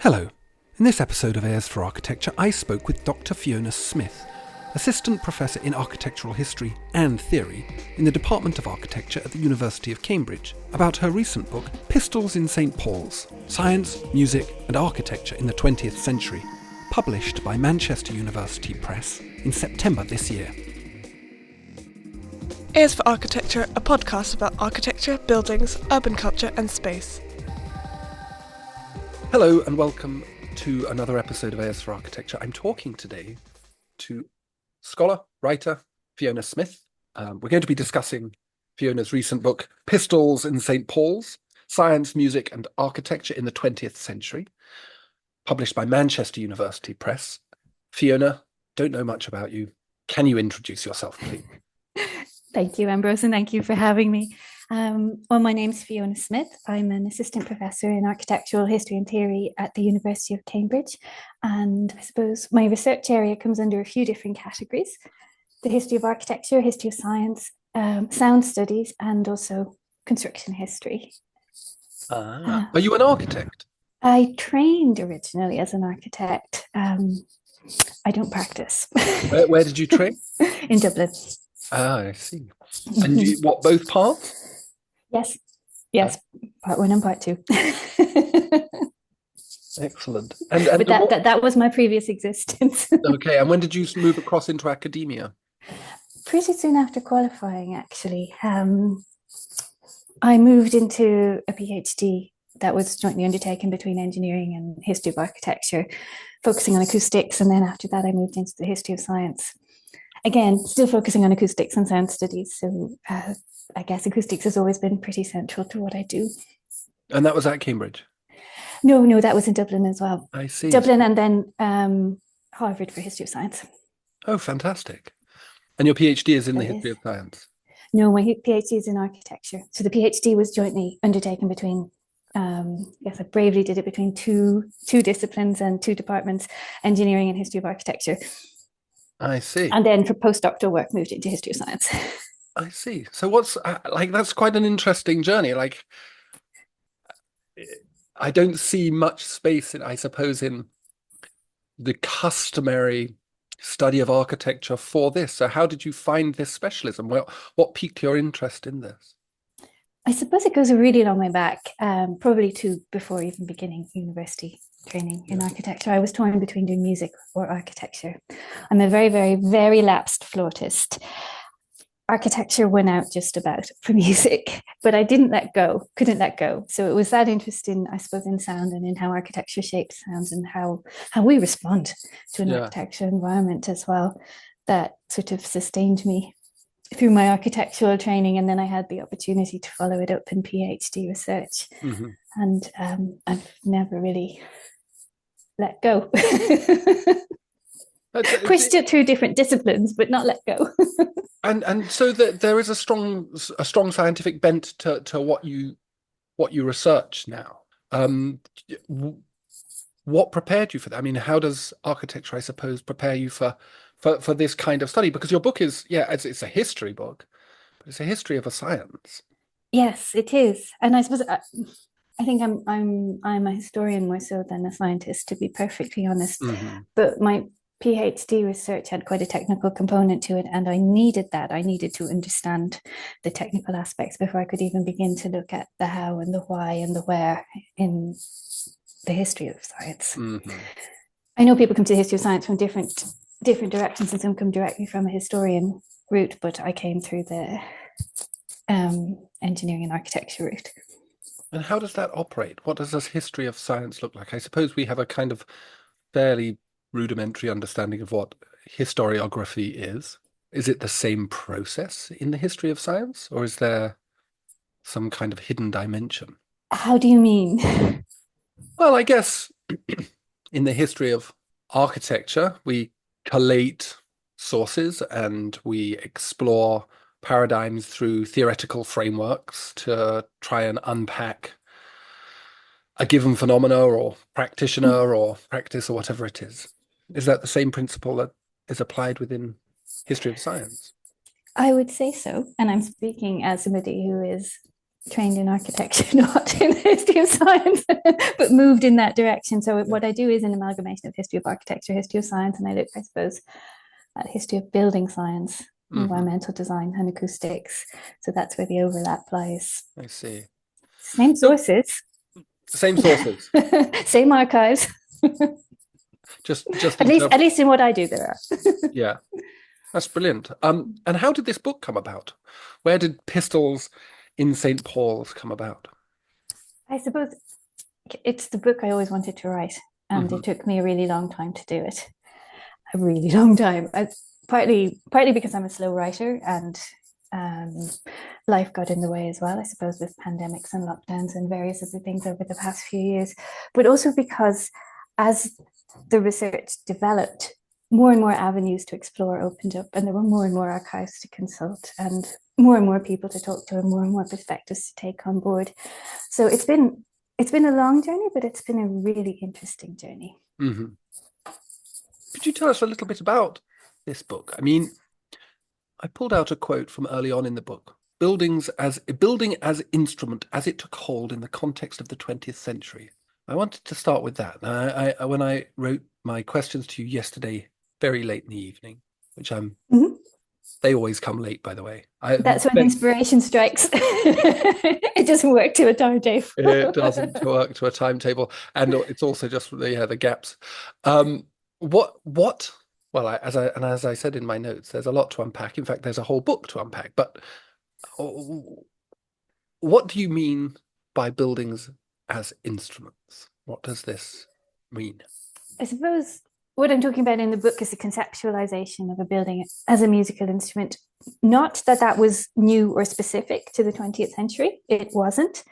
Hello. In this episode of Airs for Architecture, I spoke with Dr. Fiona Smyth, Assistant Professor in Architectural History and Theory in the Department of Architecture at the University of Cambridge, about her recent book, Pistols in St. Paul's, Science, Music and Architecture in the 20th Century, published by Manchester University Press in September this year. Airs for Architecture, a podcast about architecture, buildings, urban culture and space. Hello and welcome to another episode of Airs for Architecture. I'm talking today to scholar, writer, Fiona Smyth. We're going to be discussing Fiona's recent book, Pistols in St. Paul's, Science, Music and Architecture in the 20th Century, published by Manchester University Press. Fiona, don't know much about you. Can you introduce yourself, please? Thank you, Ambrose, and thank you for having me. My name's Fiona Smyth. I'm an assistant professor in architectural history and theory at the University of Cambridge. And I suppose my research area comes under a few different categories: the history of architecture, history of science, sound studies, and also construction history. Are you an architect? I trained originally as an architect. I don't practice. Where did you train? In Dublin. Ah, I see. And what, both parts? Yes, part one and part two. Excellent. But that was my previous existence. Okay, and when did you move across into academia? Pretty soon after qualifying, actually. I moved into a PhD that was jointly undertaken between engineering and history of architecture, focusing on acoustics, and then after that I moved into the history of science. Again, still focusing on acoustics and sound studies. So I guess acoustics has always been pretty central to what I do. And that was at Cambridge? No, that was in Dublin as well. I see. Dublin and then Harvard for history of science. Oh, fantastic. And your PhD is in the history of science? No, my PhD is in architecture. So the PhD was jointly undertaken between, I bravely did it between two disciplines and two departments, engineering and history of architecture. I see. And then for postdoctoral work, moved into history of science. I see. So what's that's quite an interesting journey. Like, I don't see much space in, I suppose, in the customary study of architecture for this. So how did you find this specialism? Well, what piqued your interest in this? I suppose it goes a really long way back, probably to before even beginning university training in architecture. I was torn between doing music or architecture. I'm a very, very, very lapsed flautist. Architecture went out just about for music, but I couldn't let go. So it was that interest in, I suppose, in sound and in how architecture shapes sounds and how we respond to an architecture environment as well, that sort of sustained me through my architectural training. And then I had the opportunity to follow it up in PhD research. Mm-hmm. And I've never really let go. Pushed it through different disciplines, but not let go. and so there is a strong scientific bent to what you research now. What prepared you for that? I mean, how does architecture, I suppose, prepare you for this kind of study? Because your book is, it's a history book, but it's a history of a science. Yes, it is. And I suppose I think I'm a historian more so than a scientist, to be perfectly honest. Mm-hmm. But my PhD research had quite a technical component to it, and I needed that. I needed to understand the technical aspects before I could even begin to look at the how and the why and the where in the history of science. Mm-hmm. I know people come to the history of science from different directions, and some come directly from a historian route, but I came through the engineering and architecture route. And how does that operate? What does this history of science look like? I suppose we have a kind of fairly rudimentary understanding of what historiography is. Is it the same process in the history of science, or is there some kind of hidden dimension? How do you mean? Well, I guess in the history of architecture, we collate sources and we explore paradigms through theoretical frameworks to try and unpack a given phenomena or practitioner or practice or whatever it is. Is that the same principle that is applied within history of science? I would say so. And I'm speaking as somebody who is trained in architecture, not in the history of science, but moved in that direction. So what I do is an amalgamation of history of architecture, history of science, and I look, I suppose, at history of building science, environmental design, and acoustics. So that's where the overlap lies. I see. Same sources. Same sources. Same archives. just at least in what I do there are. Yeah. That's brilliant. And how did this book come about? Where did Pistols in St. Paul's come about? I suppose it's the book I always wanted to write, and it took me a really long time to do it. A really long time. Partly because I'm a slow writer, and life got in the way as well, I suppose, with pandemics and lockdowns and various other things over the past few years. But also because as the research developed, more and more avenues to explore opened up, and there were more and more archives to consult, and more people to talk to, and more perspectives to take on board. So it's been a long journey, but it's been a really interesting journey. Could you tell us a little bit about this book? I mean, I pulled out a quote from early on in the book. Building as instrument as it took hold in the context of the 20th century. I wanted to start with that. When I wrote my questions to you yesterday, very late in the evening, which they always come late, by the way. That's when inspiration strikes. It doesn't work to a timetable. It doesn't work to a timetable, and it's also just the gaps. Well, as I said in my notes, there's a lot to unpack. In fact, there's a whole book to unpack. But what do you mean by buildings as instruments? What does this mean? I suppose what I'm talking about in the book is the conceptualization of a building as a musical instrument. Not that that was new or specific to the 20th century. It wasn't.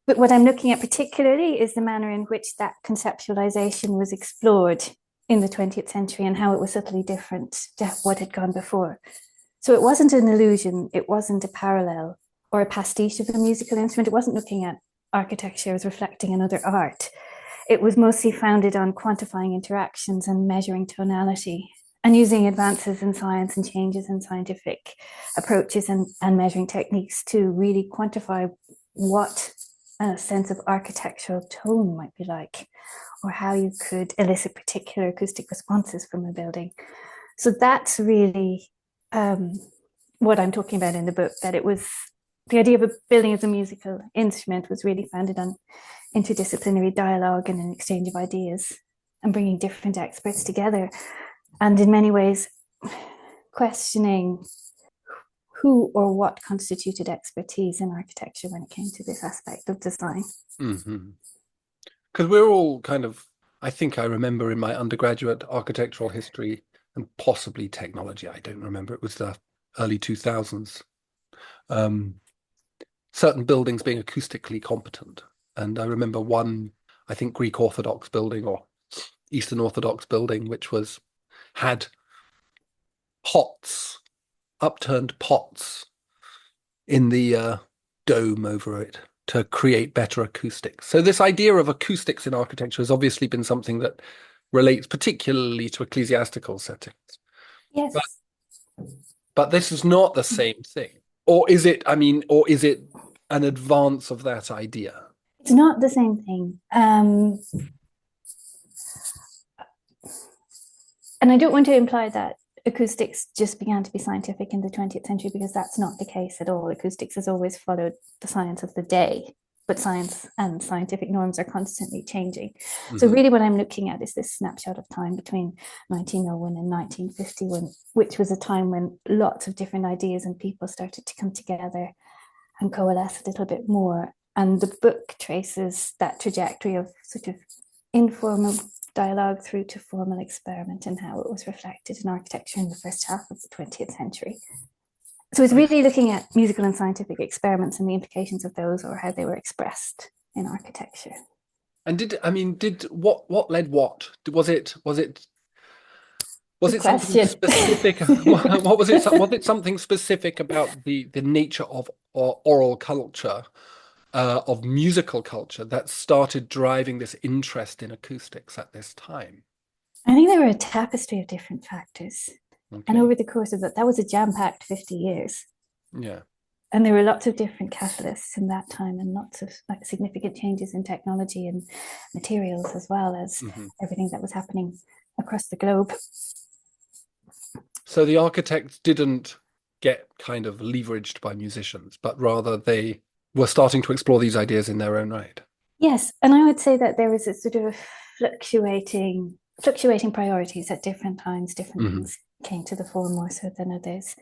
But what I'm looking at particularly is the manner in which that conceptualization was explored in the 20th century and how it was subtly different to what had gone before. So it wasn't an illusion. It wasn't a parallel or a pastiche of a musical instrument. It wasn't looking at architecture as reflecting another art. It was mostly founded on quantifying interactions and measuring tonality, and using advances in science and changes in scientific approaches and measuring techniques to really quantify what a sense of architectural tone might be like, or how you could elicit particular acoustic responses from a building. So that's really what I'm talking about in the book, that it was the idea of a building as a musical instrument was really founded on interdisciplinary dialogue and an exchange of ideas and bringing different experts together, and in many ways questioning who or what constituted expertise in architecture when it came to this aspect of design. Because we're all kind of, I think I remember in my undergraduate architectural history and possibly technology, I don't remember, it was the early 2000s, certain buildings being acoustically competent. And I remember one, I think, Greek Orthodox building or Eastern Orthodox building, which had pots, upturned pots in the dome over it to create better acoustics. So this idea of acoustics in architecture has obviously been something that relates particularly to ecclesiastical settings. Yes. But this is not the same thing. Or is it, or is it an advance of that idea? It's not the same thing. And I don't want to imply that acoustics just began to be scientific in the 20th century, because that's not the case at all. Acoustics has always followed the science of the day, but science and scientific norms are constantly changing. So really what I'm looking at is this snapshot of time between 1901 and 1951, which was a time when lots of different ideas and people started to come together and coalesce a little bit more. And the book traces that trajectory of sort of informal dialogue through to formal experiment and how it was reflected in architecture in the first half of the 20th century. So it's really looking at musical and scientific experiments and the implications of those, or how they were expressed in architecture. And what led what? Was it something specific? What was it? Was it something specific about the nature of oral culture, of musical culture, that started driving this interest in acoustics at this time? I think there were a tapestry of different factors. Okay. And over the course of that was a jam-packed 50 years. Yeah. And there were lots of different catalysts in that time, and lots of like significant changes in technology and materials, as well as everything that was happening across the globe. So the architects didn't get kind of leveraged by musicians, but rather they were starting to explore these ideas in their own right. Yes, and I would say that there was a sort of a fluctuating priorities at different times. Different things came to the fore more so than others.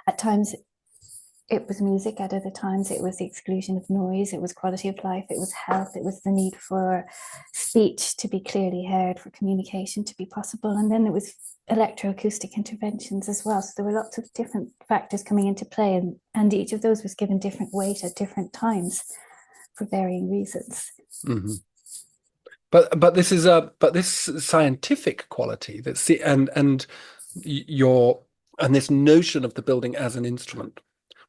At times it was music, at other times it was the exclusion of noise, it was quality of life, it was health, it was the need for speech to be clearly heard, for communication to be possible. And then there was electroacoustic interventions as well. So there were lots of different factors coming into play, and each of those was given different weight at different times for varying reasons. But this scientific quality that's and this notion of the building as an instrument,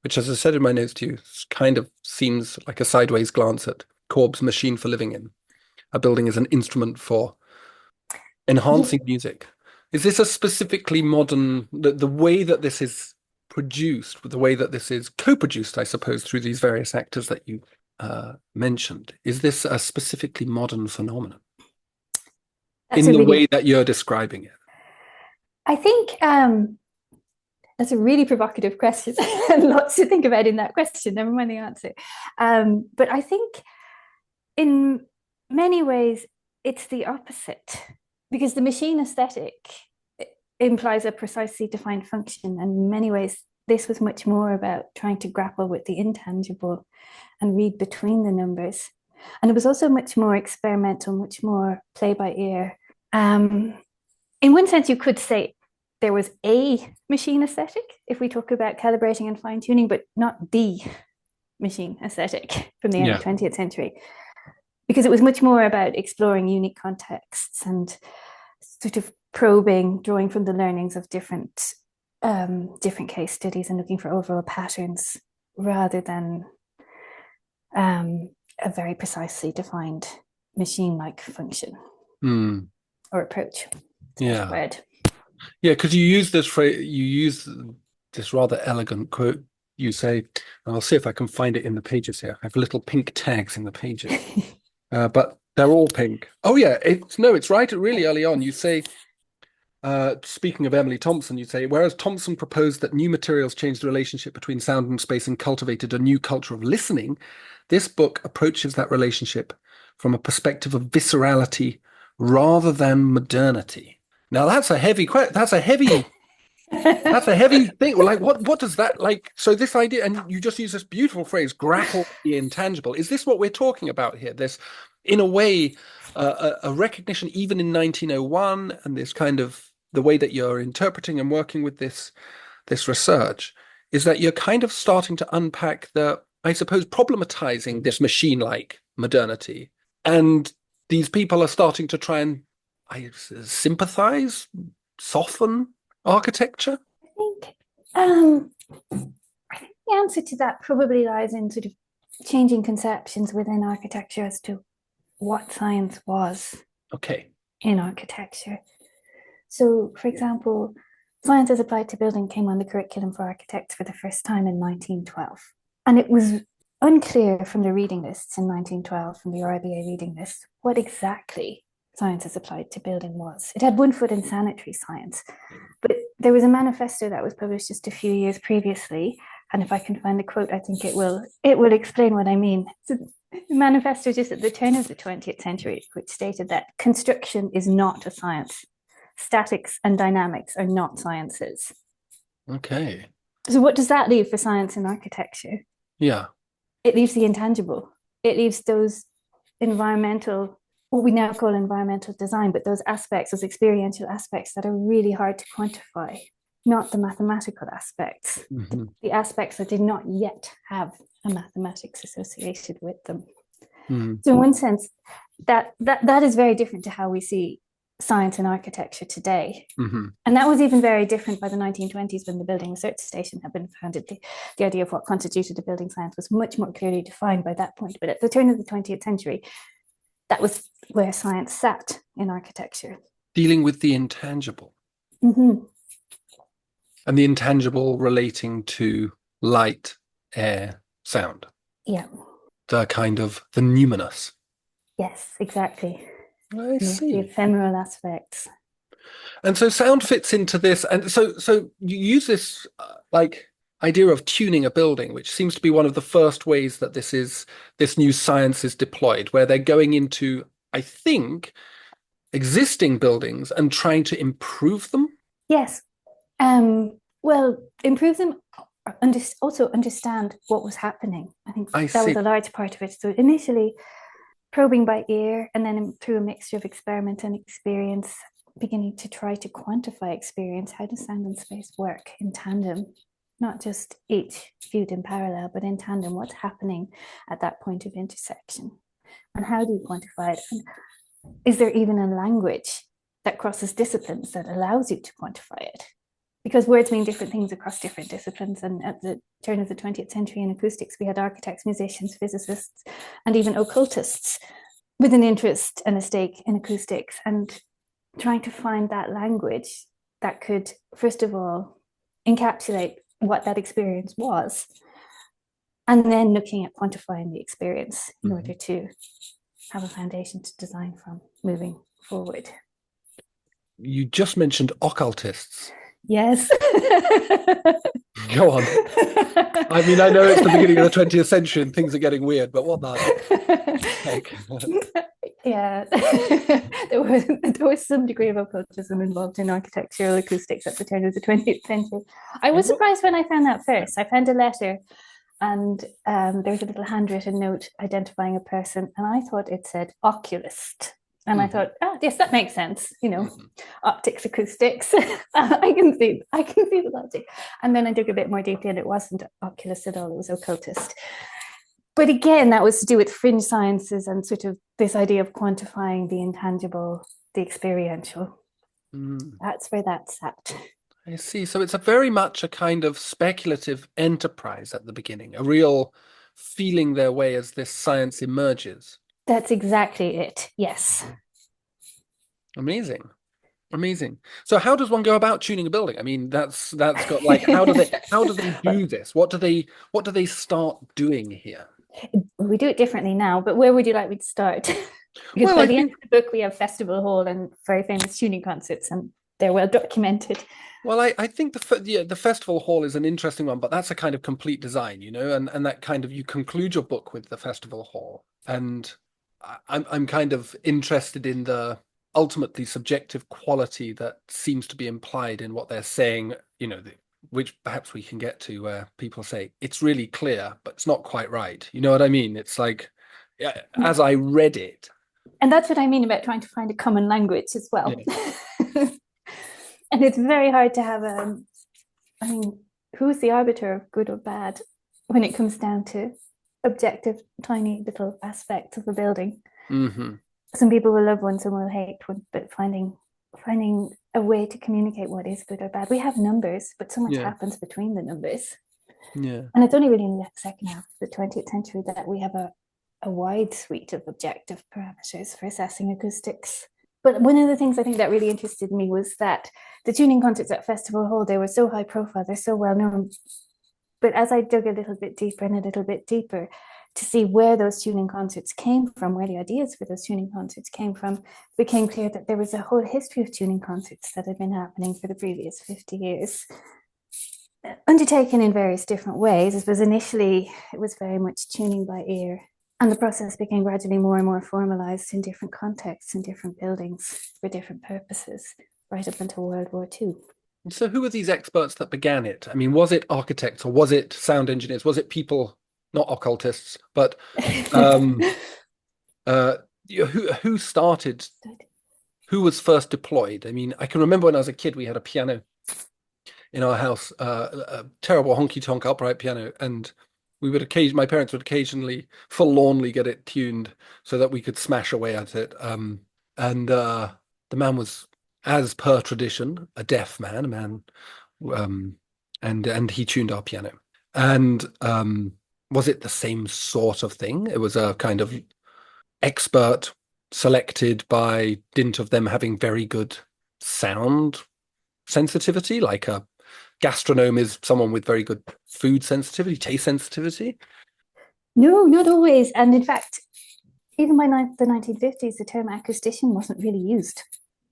which, as I said in my notes to you, kind of seems like a sideways glance at Corb's machine for living in. A building is an instrument for enhancing music. Is this a specifically modern, the way that this is produced, the way that this is co-produced, I suppose, through these various actors that you mentioned, is this a specifically modern phenomenon in the way that you're describing it? I think that's a really provocative question and lots to think about in that question, never mind the answer. But I think in many ways it's the opposite, because the machine aesthetic implies a precisely defined function, and in many ways this was much more about trying to grapple with the intangible and read between the numbers. And it was also much more experimental, much more play by ear. In one sense, you could say there was a machine aesthetic if we talk about calibrating and fine tuning, but not the machine aesthetic from the end of the 20th century, because it was much more about exploring unique contexts and sort of probing, drawing from the learnings of different case studies and looking for overall patterns, rather than a very precisely defined machine-like function or approach. Word. Yeah, because you use this phrase, you use this rather elegant quote. You say, and I'll see if I can find it in the pages here. I have little pink tags in the pages, but they're all pink. Oh yeah, it's right really early on. You say, speaking of Emily Thompson, you say, whereas Thompson proposed that new materials changed the relationship between sound and space and cultivated a new culture of listening, this book approaches that relationship from a perspective of viscerality rather than modernity. Now that's a heavy that's a heavy thing. Like what does that like? So this idea, and you just use this beautiful phrase, grapple with the intangible. Is this what we're talking about here? This, in a way, a recognition even in 1901, and this kind of the way that you're interpreting and working with this research is that you're kind of starting to unpack I suppose, problematizing this machine-like modernity, and these people are starting to try and sympathize, soften architecture. I think the answer to that probably lies in sort of changing conceptions within architecture as to what science was in architecture. So, for example, science as applied to building came on the curriculum for architects for the first time in 1912. And it was unclear from the reading lists in 1912, from the RIBA reading list, what exactly science as applied to building was. It had one foot in sanitary science, but there was a manifesto that was published just a few years previously, and if I can find the quote, I think it will explain what I mean. So the manifesto just at the turn of the 20th century, which stated that construction is not a science. Statics and dynamics are not sciences. Okay. So what does that leave for science and architecture? Yeah. It leaves the intangible. It leaves those environmental, what we now call environmental design, but those aspects, those experiential aspects that are really hard to quantify, not the mathematical aspects, the aspects that did not yet have a mathematics associated with them. So in one sense, that is very different to how we see science and architecture today. And that was even very different by the 1920s when the Building Research Station had been founded. The idea of what constituted a building science was much more clearly defined by that point. But at the turn of the 20th century, that was where science sat in architecture. Dealing with the intangible. And the intangible relating to light air, sound, Yeah. the numinous. Yes, exactly. I The see. ephemeral aspects. And so sound fits into this, and so you use this like idea of tuning a building, which seems to be one of the first ways that this new science is deployed, where they're going into, I think, existing buildings and trying to improve them. Yes. Well, improve them, also understand what was happening. I think I that was see. a large part of it. So initially probing by ear, and then through a mixture of experiment and experience, beginning to try to quantify experience. How does sound and space work in tandem? Not just each viewed in parallel, but in tandem. What's happening at that point of intersection? And how do you quantify it? And is there even a language that crosses disciplines that allows you to quantify it? Because words mean different things across different disciplines. And at the turn of the 20th century in acoustics, we had architects, musicians, physicists, and even occultists with an interest and a stake in acoustics, and trying to find that language that could, first of all, encapsulate what that experience was, and then looking at quantifying the experience in order to have a foundation to design from moving forward. You just mentioned occultists. Yes. Go on. I mean, I know it's the beginning of the 20th century and things are getting weird, but what the heck? Yeah, there was some degree of occultism involved in architectural acoustics at the turn of the 20th century. I was surprised when I found that first. I found a letter, and there was a little handwritten note identifying a person, and I thought it said oculist. And I thought, oh, yes, that makes sense. Optics, acoustics. I can see the logic. And then I dug a bit more deeply, and it wasn't oculist at all. It was occultist. But again, that was to do with fringe sciences and sort of this idea of quantifying the intangible, the experiential. That's where that's at. I see. So it's a very much a kind of speculative enterprise at the beginning, a real feeling their way as this science emerges. That's exactly it. Yes. Amazing. Amazing. So how does one go about tuning a building? I mean, that's got like how do they do this? What do they start doing here? We do it differently now, but where would you like me to start? Because Well, by I the think end of the book, we have festival hall and very famous tuning concerts, and they're well documented. Well, I think the festival hall is an interesting one, but that's a kind of complete design, and that kind of you conclude your book with the festival hall, and I'm kind of interested in the ultimately subjective quality that seems to be implied in what they're saying, which perhaps we can get to, where people say it's really clear, but it's not quite right. You know what I mean? It's like, as I read it. And that's what I mean about trying to find a common language as well. Yeah. And it's very hard to have I mean, who's the arbiter of good or bad when it comes down to objective, tiny little aspects of a building? Some people will love one, some will hate one, but finding a way to communicate what is good or bad. We have numbers, but so much happens between the numbers. Yeah. And it's only really in the second half of the 20th century that we have a wide suite of objective parameters for assessing acoustics. But one of the things I think that really interested me was that the tuning concerts at Festival Hall, they were so high profile, they're so well known. But as I dug a little bit deeper and a little bit deeper to see where those tuning concerts came from, where the ideas for those tuning concerts came from, it became clear that there was a whole history of tuning concerts that had been happening for the previous 50 years, undertaken in various different ways. It was very much tuning by ear. And the process became gradually more and more formalized in different contexts, in different buildings, for different purposes, right up until World War II. So who were these experts that began it? I mean, was it architects or was it sound engineers? Was it people, not occultists, but who started, who was first deployed? I mean, I can remember when I was a kid, we had a piano in our house, a terrible honky-tonk upright piano, and my parents would occasionally forlornly get it tuned so that we could smash away at it. And the man was, as per tradition, a deaf man, and he tuned our piano. And was it the same sort of thing? It was a kind of expert selected by dint of them having very good sound sensitivity, like a gastronome is someone with very good food sensitivity, taste sensitivity? No, not always. And in fact, even by the 1950s, the term acoustician wasn't really used.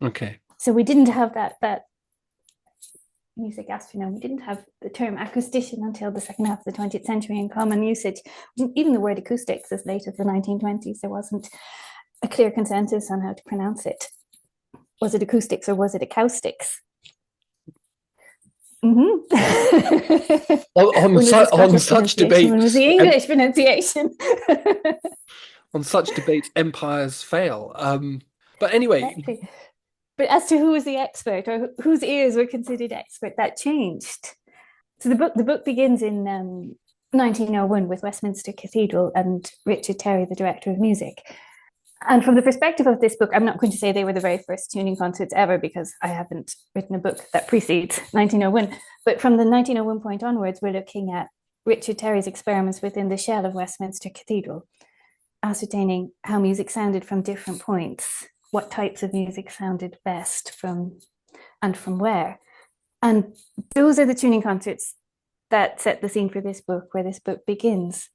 Okay. So we didn't have that music gastronome. We didn't have the term acoustician until the second half of the 20th century in common usage. Even the word acoustics as late as the 1920s, there wasn't a clear consensus on how to pronounce it. Was it acoustics or was it acoustics? Mm-hmm. On such debate, when was the English pronunciation? on such debates, empires fail. But anyway, Exactly. But as to who was the expert or whose ears were considered expert, that changed. So the book begins in 1901 with Westminster Cathedral and Richard Terry, the director of music. And from the perspective of this book, I'm not going to say they were the very first tuning concerts ever, because I haven't written a book that precedes 1901. But from the 1901 point onwards, we're looking at Richard Terry's experiments within the shell of Westminster Cathedral, ascertaining how music sounded from different points, what types of music sounded best from where. And those are the tuning concerts that set the scene for this book, where this book begins.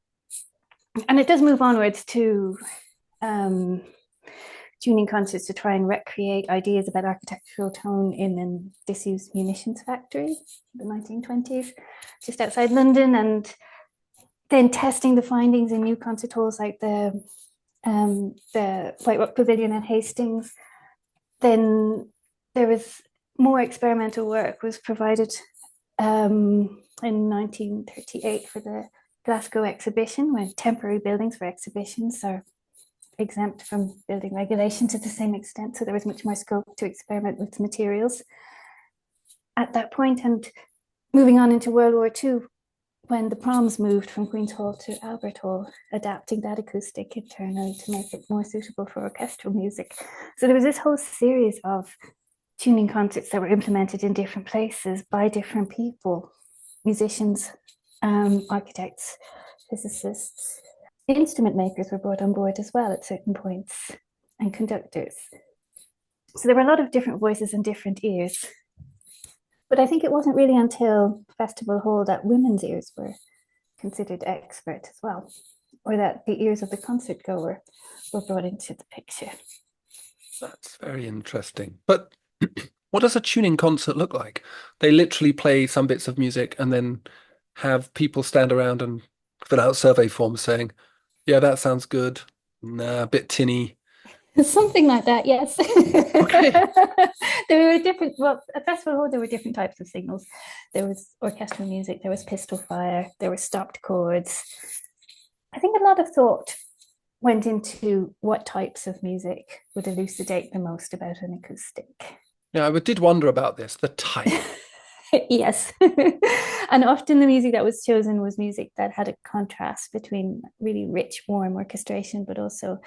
And it does move onwards to tuning concerts to try and recreate ideas about architectural tone in a disused munitions factory in the 1920s, just outside London, and then testing the findings in new concert halls like the White Rock Pavilion at Hastings. Then there was more experimental work was provided in 1938 for the Glasgow exhibition, when temporary buildings for exhibitions are exempt from building regulation to the same extent. So there was much more scope to experiment with materials at that point. And moving on into World War II, when the proms moved from Queen's Hall to Albert Hall, adapting that acoustic internally to make it more suitable for orchestral music. So there was this whole series of tuning concerts that were implemented in different places by different people, musicians, architects, physicists. Instrument makers were brought on board as well at certain points, and conductors. So there were a lot of different voices and different ears. But I think it wasn't really until Festival Hall that women's ears were considered expert as well, or that the ears of the concert goer were brought into the picture. That's very interesting. But what does a tuning concert look like? They literally play some bits of music and then have people stand around and fill out survey forms saying, yeah, that sounds good. Nah, a bit tinny. Something like that, yes. Okay. There were different, well, at Festival Hall, there were different types of signals. There was orchestral music, there was pistol fire, there were stopped chords. I think a lot of thought went into what types of music would elucidate the most about an acoustic. Yeah, I did wonder about this, the type. Yes. And often the music that was chosen was music that had a contrast between really rich, warm orchestration, but also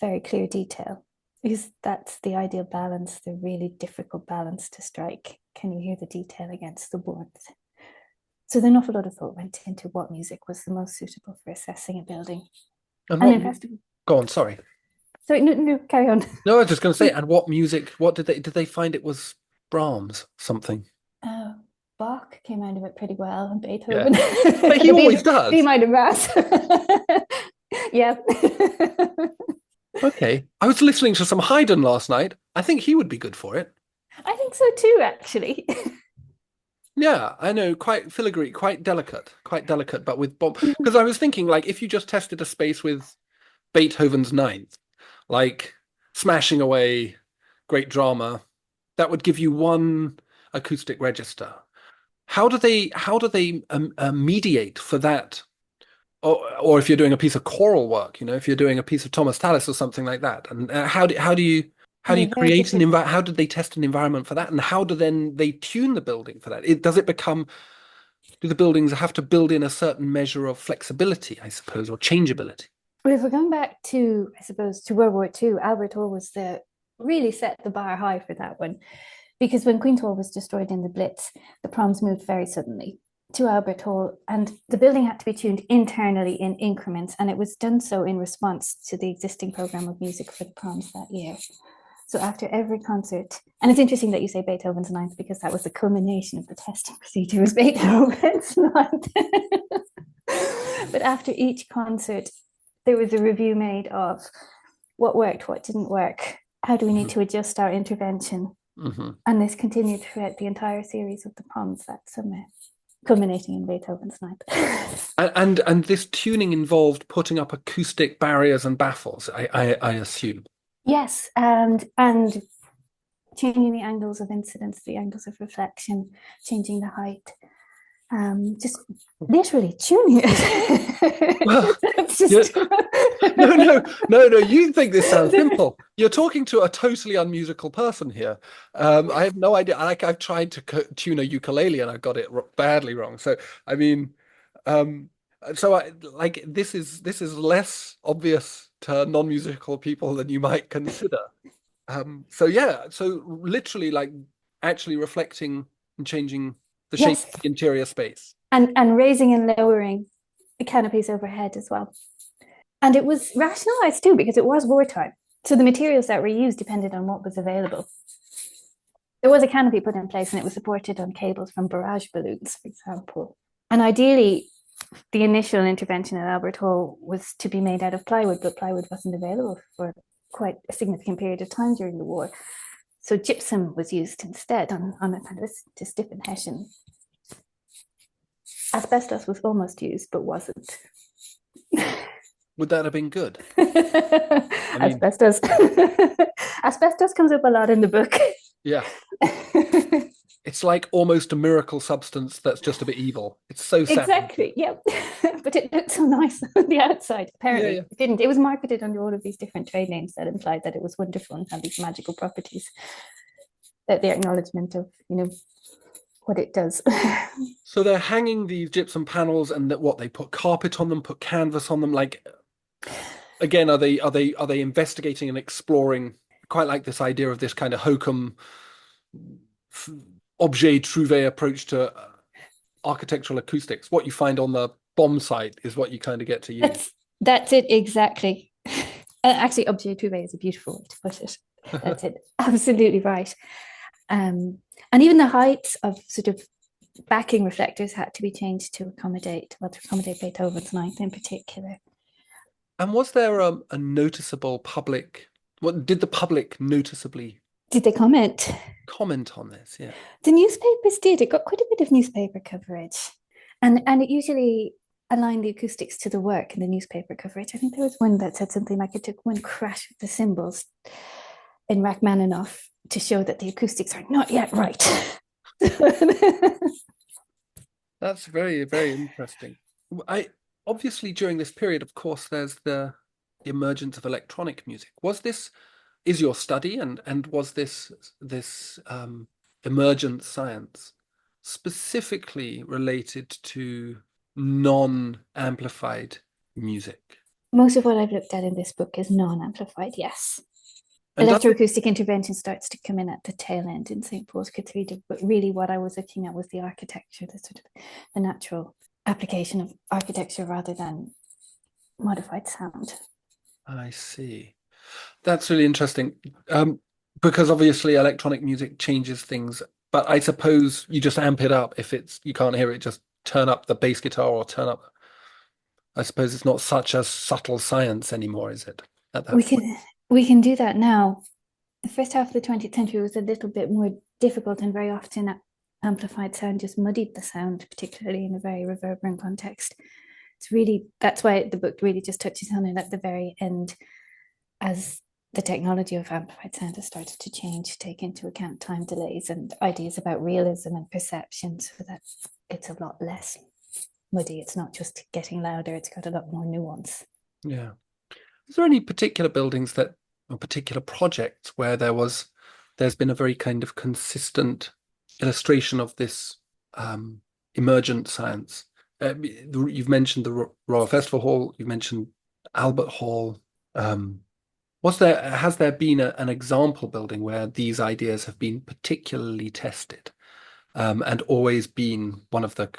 very clear detail, because that's the ideal balance, the really difficult balance to strike. Can you hear the detail against the warmth? So an awful lot of thought went into what music was the most suitable for assessing a building. And in festival. Go on, sorry. Sorry, no, carry on. No, I was just going to say, and what music, what did they find it was Brahms something? Bach came out of it pretty well, and Beethoven. Yeah. But he always does. B minor mass. Yeah. Okay. I was listening to some Haydn last night. I think he would be good for it. I think so too, actually. Yeah, I know, quite filigree, quite delicate, but with bomb. Because I was thinking, like, if you just tested a space with Beethoven's Ninth, like smashing away, great drama, that would give you one acoustic register. How do they mediate for that? Or if you're doing a piece of choral work, if you're doing a piece of Thomas Tallis or something like that, and how do you create an environment? How did they test an environment for that, and how do then they tune the building for that? Do the buildings have to build in a certain measure of flexibility, I suppose, or changeability? Well, if we're going back to, I suppose, to World War II, Albert Hall was really set the bar high for that one, because when Queen's Hall was destroyed in the Blitz, the proms moved very suddenly to Albert Hall, and the building had to be tuned internally in increments, and it was done so in response to the existing program of music for the proms that year. So after every concert, and it's interesting that you say Beethoven's Ninth, because that was the culmination of the testing procedure, was Beethoven's Ninth. But after each concert, there was a review made of what worked, what didn't work, how do we need to adjust our intervention. And this continued throughout the entire series of the proms that summer, culminating in Beethoven's Ninth. And this tuning involved putting up acoustic barriers and baffles, I assume. Yes, and changing the angles of incidence, the angles of reflection, changing the height, just literally tuning it. Well, just... no. You think this sounds simple. You're talking to a totally unmusical person here. I have no idea. I've tried to tune a ukulele and I got it badly wrong. So I mean, this is less obvious to non-musical people than you might consider. So literally, like, actually reflecting and changing the shape of the interior space. And raising and lowering the canopies overhead as well. And it was rationalized too, because it was wartime. So the materials that were used depended on what was available. There was a canopy put in place and it was supported on cables from barrage balloons, for example. And ideally, the initial intervention at Albert Hall was to be made out of plywood, but plywood wasn't available for quite a significant period of time during the war. So gypsum was used instead on a kind of to stiffen hessian. Asbestos was almost used, but wasn't. Would that have been good? Asbestos. Asbestos comes up a lot in the book. Yeah. It's like almost a miracle substance that's just a bit evil. It's so sad. Exactly, yeah. But it looked so nice on the outside. Apparently, Yeah. It didn't. It was marketed under all of these different trade names that implied that it was wonderful and had these magical properties. That the acknowledgement of, what it does. So they're hanging these gypsum panels, and that what they put carpet on them, put canvas on them. Like, again, are they investigating and exploring? Quite like this idea of this kind of hokum objet trouvé approach to architectural acoustics. What you find on the bomb site is what you kind of get to use. That's it, exactly. Actually, objet trouvé is a beautiful way to put it. That's it. Absolutely right. And even the heights of sort of backing reflectors had to be changed to accommodate Beethoven's Ninth in particular. And was there a noticeable public? What did the public noticeably? Did they comment on this? Yeah, the newspapers did. It got quite a bit of newspaper coverage, and it usually aligned the acoustics to the work in the newspaper coverage. I think there was one that said something like it took one crash of the cymbals in Rachmaninoff to show that the acoustics are not yet right. That's very, very interesting. Obviously during this period, of course, there's the emergence of electronic music. Is your study and was this emergent science specifically related to non-amplified music? Most of what I've looked at in this book is non-amplified, yes. And electroacoustic intervention starts to come in at the tail end in St. Paul's Cathedral, but really what I was looking at was the architecture, the sort of the natural application of architecture rather than modified sound. I see. That's really interesting, because obviously electronic music changes things, but I suppose you just amp it up. If you can't hear it, just turn up the bass guitar or turn up. I suppose it's not such a subtle science anymore, is it? At that point? We can do that now. The first half of the 20th century was a little bit more difficult, and very often amplified sound just muddied the sound, particularly in a very reverberant context. That's why the book really just touches on it at the very end, as the technology of amplified sound has started to change, take into account time delays and ideas about realism and perception, so that it's a lot less muddy. It's not just getting louder, it's got a lot more nuance. Yeah. Is there any particular buildings or particular projects where there's been a very kind of consistent illustration of this emergent science? You've mentioned the Royal Festival Hall, you've mentioned Albert Hall. Has there been an example building where these ideas have been particularly tested, and always been one of the,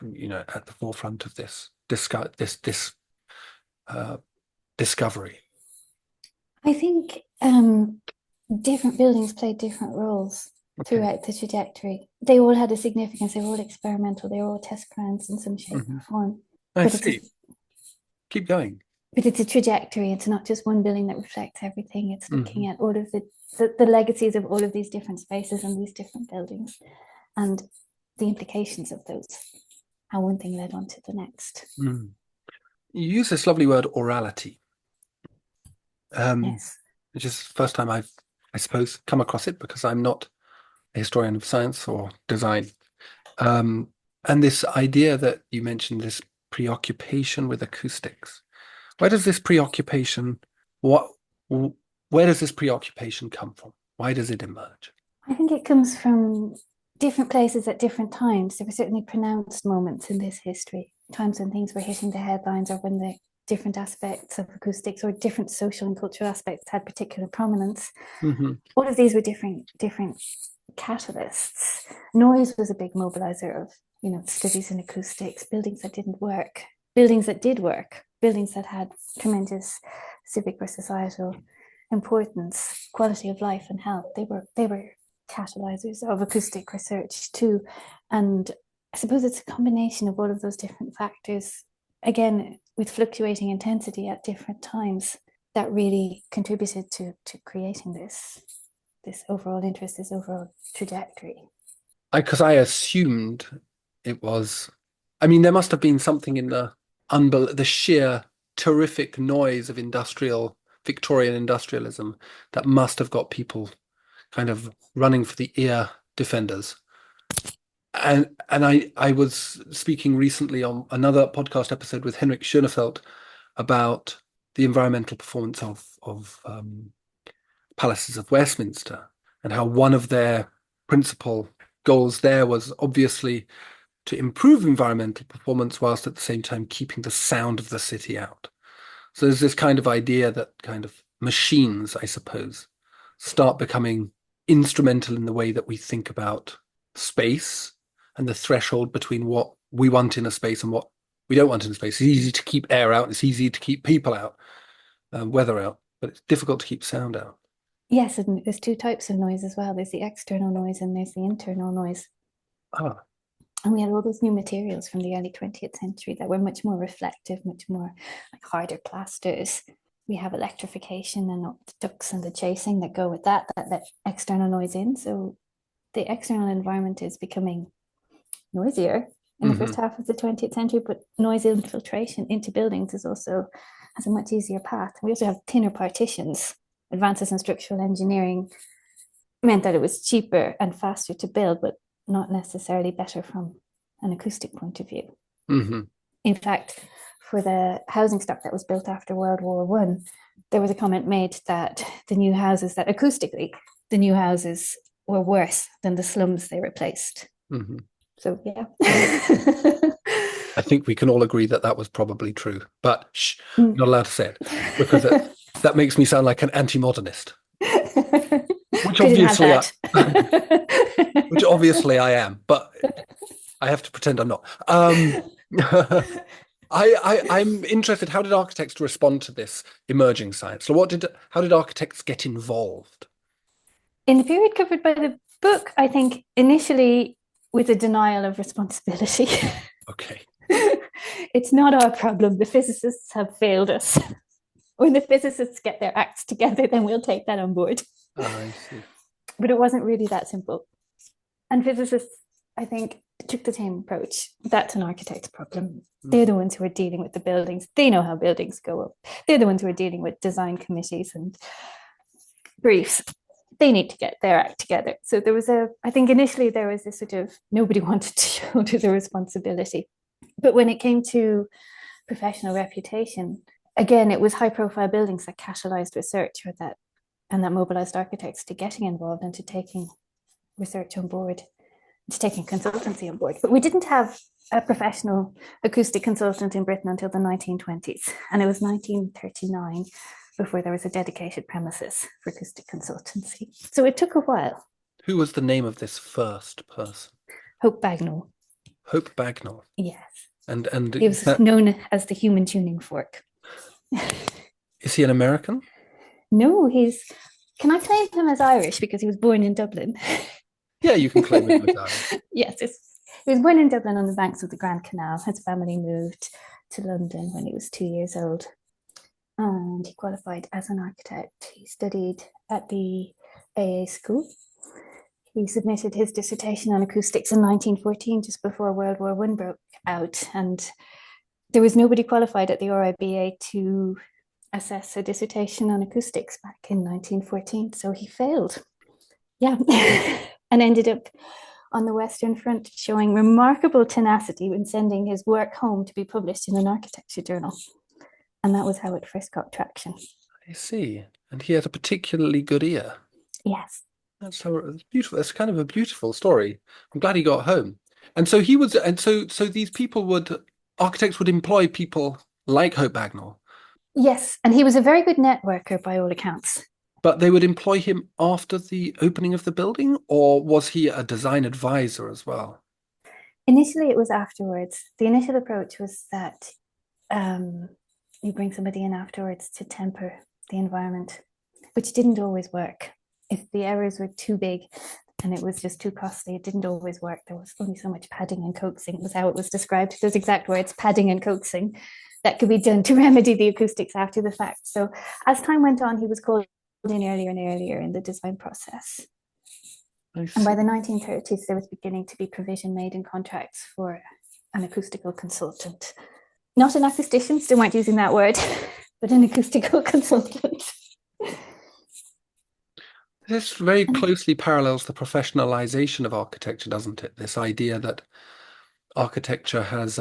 at the forefront of this discovery? I think different buildings played different roles Okay. throughout the trajectory. They all had a significance. They were all experimental. They were all test plans in some shape or form. I But it's see. Keep going. but it's a trajectory. It's not just one building that reflects everything. It's looking Mhm. at all of the legacies of all of these different spaces and these different buildings, and the implications of those. How one thing led on to the next. Mm. You use this lovely word orality, Yes. which is the first time I've, I suppose, come across it because I'm not a historian of science or design. And this idea that you mentioned, this preoccupation with acoustics. Where does this preoccupation, what, where does this preoccupation come from? Why does it emerge? I think it comes from different places at different times. There were certainly pronounced moments in this history, times when things were hitting the headlines or when the different aspects of acoustics or different social and cultural aspects had particular prominence. Mm-hmm. All of these were different catalysts. Noise was a big mobilizer of, studies in acoustics, buildings that didn't work, buildings that did work, buildings that had tremendous civic or societal importance, quality of life and health. They were catalyzers of acoustic research too. And I suppose it's a combination of all of those different factors, again, with fluctuating intensity at different times, that really contributed to creating this overall interest, this overall trajectory. Because I assumed it was, I mean, there must have been something in the sheer terrific noise of Victorian industrialism that must have got people kind of running for the ear defenders. And I was speaking recently on another podcast episode with Henrik Schönefeld about the environmental performance of palaces of Westminster, and how one of their principal goals there was obviously to improve environmental performance whilst at the same time keeping the sound of the city out. So there's this kind of idea that kind of machines, I suppose, start becoming instrumental in the way that we think about space and the threshold between what we want in a space and what we don't want in a space. It's easy to keep air out, it's easy to keep people out, weather out, but it's difficult to keep sound out. Yes, and there's two types of noise as well. There's the external noise and there's the internal noise. Ah, And we had all those new materials from the early 20th century that were much more reflective, much more like harder plasters. We have electrification and the ducts and the chasing that go with that let external noise in. So the external environment is becoming noisier in the first half of the 20th century, but noise infiltration into buildings has a much easier path. We also have thinner partitions. Advances in structural engineering meant that it was cheaper and faster to build, but not necessarily better from an acoustic point of view. mm-hmm. In fact, for the housing stock that was built after World War One, there was a comment made that acoustically, the new houses were worse than the slums they replaced. Mm-hmm. So, yeah. I think we can all agree that that was probably true, but shh, Mm. not allowed to say it because that makes me sound like an anti-modernist, which obviously which obviously I am, but I have to pretend I'm not. I'm interested. How did architects respond to this emerging science? So, how did architects get involved? In the period covered by the book, I think initially with a denial of responsibility. Okay. It's not our problem. The physicists have failed us. When the physicists get their acts together, then we'll take that on board. I see. But it wasn't really that simple. And physicists, I think, took the same approach. That's an architect's problem. They're the ones who are dealing with the buildings. They know how buildings go up. They're the ones who are dealing with design committees and briefs. They need to get their act together. So I think initially there was this sort of, nobody wanted to shoulder the responsibility. But when it came to professional reputation, again, it was high profile buildings that catalyzed research and that mobilized architects to getting involved and to taking research on board, to taking consultancy on board. But we didn't have a professional acoustic consultant in Britain until the 1920s. And it was 1939 before there was a dedicated premises for acoustic consultancy. So it took a while. Who was the name of this first person? Hope Bagnall. Hope Bagnall. Yes. And he was known as the human tuning fork. Is he an American? No, he's Can I claim him as Irish because he was born in Dublin? Yeah, you can claim him as Irish. Yes, he was born in Dublin on the banks of the Grand Canal. His family moved to London when he was 2 years old, and he qualified as an architect. He studied at the AA school. He submitted his dissertation on acoustics in 1914, just before World War I broke out, and there was nobody qualified at the RIBA to assess a dissertation on acoustics back in 1914, so he failed. Yeah, and ended up on the Western Front, showing remarkable tenacity in sending his work home to be published in an architecture journal. And that was how it first got traction. I see. And he had a particularly good ear. Yes. That's beautiful. That's kind of a beautiful story. I'm glad he got home. And so these architects would employ people like Hope Bagnall. Yes, and he was a very good networker by all accounts. But they would employ him after the opening of the building, or was he a design advisor as well? Initially, it was afterwards. The initial approach was that you bring somebody in afterwards to temper the environment, which didn't always work. If the errors were too big and it was just too costly, it didn't always work. There was only so much padding and coaxing, was how it was described. Those exact words, padding and coaxing, that could be done to remedy the acoustics after the fact. So as time went on, he was called in earlier and earlier in the design process. And by the 1930s, there was beginning to be provision made in contracts for an acoustical consultant. Not an acoustician, still weren't using that word, but an acoustical consultant. This very closely parallels the professionalization of architecture, doesn't it? This idea that architecture has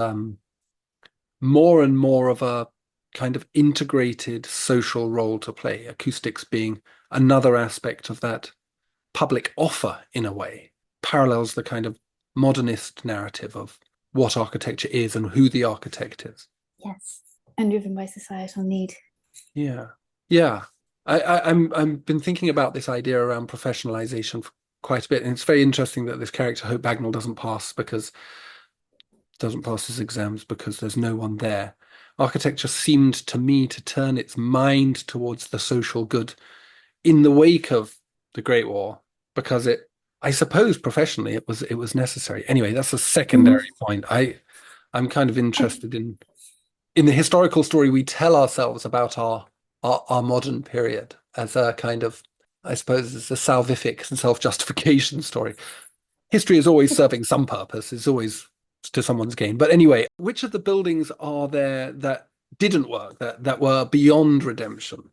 more and more of a kind of integrated social role to play, acoustics being another aspect of that public offer in a way, parallels the kind of modernist narrative of what architecture is and who the architect is. Yes, and driven by societal need. Yeah, yeah. I've been thinking about this idea around professionalization for quite a bit, and it's very interesting that this character Hope Bagnall doesn't pass his exams because there's no one there. Architecture seemed to me to turn its mind towards the social good in the wake of the Great War, because I suppose professionally it was necessary. Anyway, that's a secondary point. I'm kind of interested in the historical story we tell ourselves about our modern period as a kind of, I suppose, it's a salvific and self-justification story. History is always serving some purpose. It's always to someone's gain. But anyway, which of the buildings are there that didn't work, that were beyond redemption?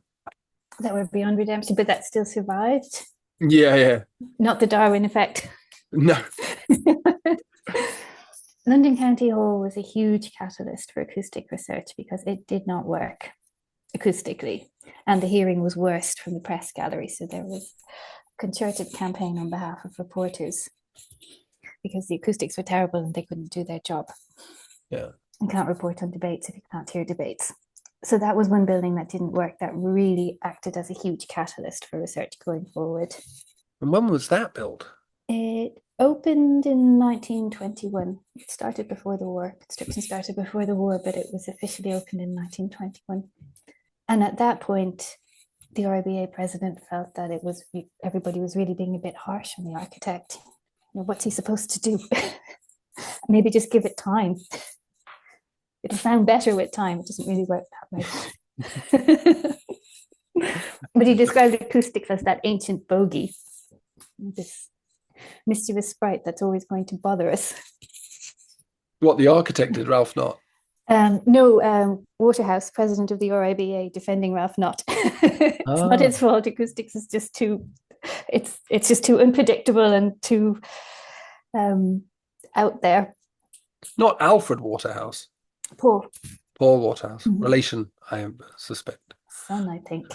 That were beyond redemption, but that still survived. Yeah. Not the Darwin effect. No. London County Hall was a huge catalyst for acoustic research because it did not work acoustically, and the hearing was worst from the press gallery. So there was a concerted campaign on behalf of reporters because the acoustics were terrible and they couldn't do their job. Yeah. You can't report on debates if you can't hear debates. So that was one building that didn't work that really acted as a huge catalyst for research going forward. And when was that built? It opened in 1921. It started before the war. Construction started before the war, but it was officially opened in 1921. And at that point, the RIBA president felt that everybody was really being a bit harsh on the architect. You know, what's he supposed to do? Maybe just give it time. It'll sound better with time. It doesn't really work that way. But he described acoustics as that ancient bogey, this mischievous sprite that's always going to bother us. What the architect did, Ralph Knott? No, Waterhouse, president of the RIBA, defending Ralph Knott. It's not his fault. Acoustics is just it's just too unpredictable and too out there. Not Alfred Waterhouse. Paul Waterhouse. Relation, I suspect. Son, I think.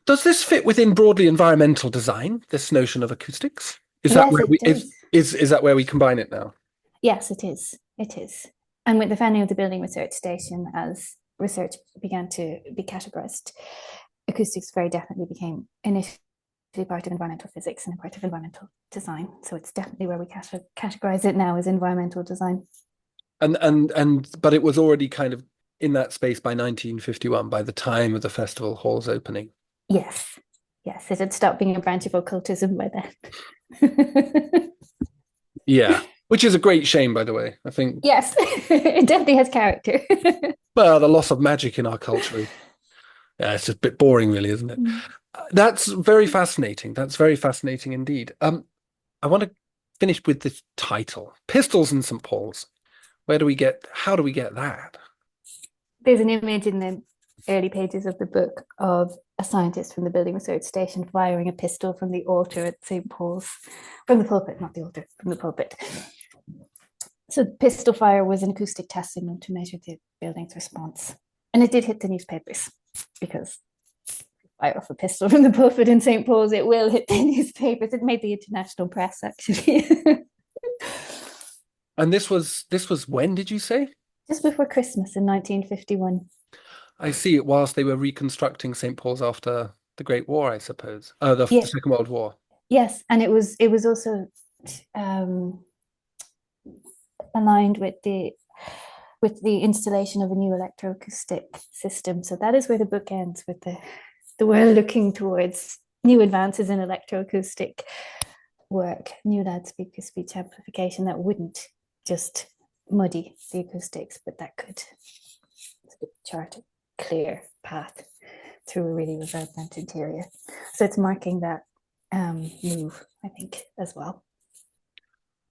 Does this fit within broadly environmental design, this notion of acoustics? Is that where we combine it now? Yes, it is. It is. And with the founding of the Building Research Station, as research began to be categorized, acoustics very definitely became initially part of environmental physics and a part of environmental design. So it's definitely where we categorize it now as environmental design. But it was already kind of in that space by 1951, by the time of the festival hall's opening. Yes. Yes, it had stopped being a branch of occultism by then. Yeah, which is a great shame, by the way. I think, Yes, it definitely has character. well, the loss of magic in our culture, yeah, it's just a bit boring, really, isn't it? Mm. That's very fascinating. That's very fascinating indeed. I want to finish with this title, Pistols in St. Paul's. How do we get that? There's an image in the early pages of the book of a scientist from the Building Research Station firing a pistol from the altar at St. Paul's, from the pulpit, not the altar, from the pulpit. So pistol fire was an acoustic test signal to measure the building's response. And it did hit the newspapers, because fire off a pistol from the pulpit in St. Paul's, it will hit the newspapers. It made the international press, actually. And this was when, did you say? Just before Christmas in 1951. I see it whilst they were reconstructing St. Paul's after the Great War, I suppose. The Yeah. Second World War. Yes, and it was also aligned with the installation of a new electroacoustic system. So that is where the book ends, with the world looking towards new advances in electroacoustic work, new loudspeaker speech amplification that wouldn't just muddy the acoustics, but that could chart a clear path through a really reverberant interior. So it's marking that move, I think, as well.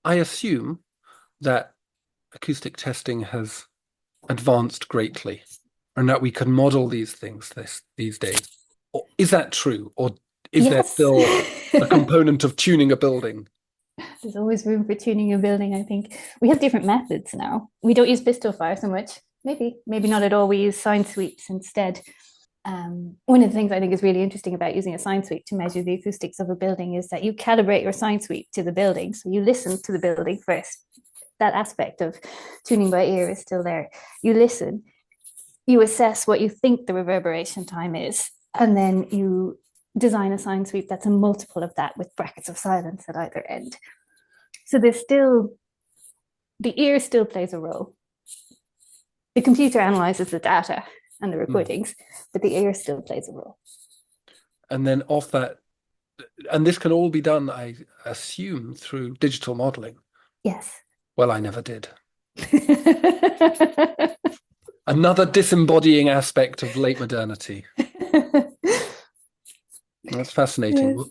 I assume that acoustic testing has advanced greatly, and that we can model these things these days. Or is that true? Or is there still a component of tuning a building? There's always room for tuning a building, I think. We have different methods now. We don't use pistol fire so much. Maybe not at all. We use sine sweeps instead. One of the things I think is really interesting about using a sine sweep to measure the acoustics of a building is that you calibrate your sine sweep to the building. So you listen to the building first. That aspect of tuning by ear is still there. You listen, you assess what you think the reverberation time is, and then you design a sine sweep that's a multiple of that with brackets of silence at either end. So there's still, the ear still plays a role. The computer analyzes the data and the recordings, but the ear still plays a role. And then off that, and this can all be done, I assume, through digital modeling. Yes. Well, I never did. Another disembodying aspect of late modernity. That's fascinating. Yes.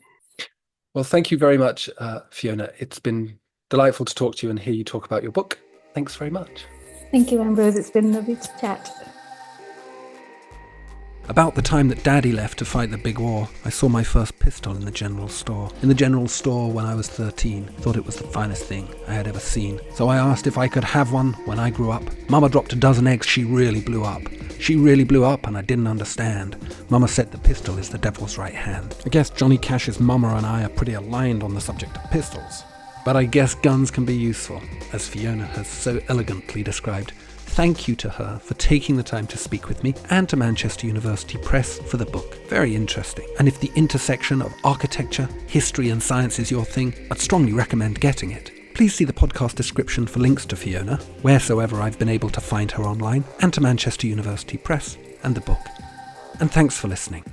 Well, thank you very much, Fiona. It's been delightful to talk to you and hear you talk about your book. Thanks very much. Thank you, Ambrose. It's been lovely to chat. About the time that Daddy left to fight the big war, I saw my first pistol in the general store. In the general store when I was 13. Thought it was the finest thing I had ever seen. So I asked if I could have one when I grew up. Mama dropped a dozen eggs. She really blew up. She really blew up and I didn't understand. Mama said the pistol is the devil's right hand. I guess Johnny Cash's mama and I are pretty aligned on the subject of pistols. But I guess guns can be useful, as Fiona has so elegantly described. Thank you to her for taking the time to speak with me, and to Manchester University Press for the book. Very interesting. And if the intersection of architecture, history and science is your thing, I'd strongly recommend getting it. Please see the podcast description for links to Fiona, wheresoever I've been able to find her online, and to Manchester University Press and the book. And thanks for listening.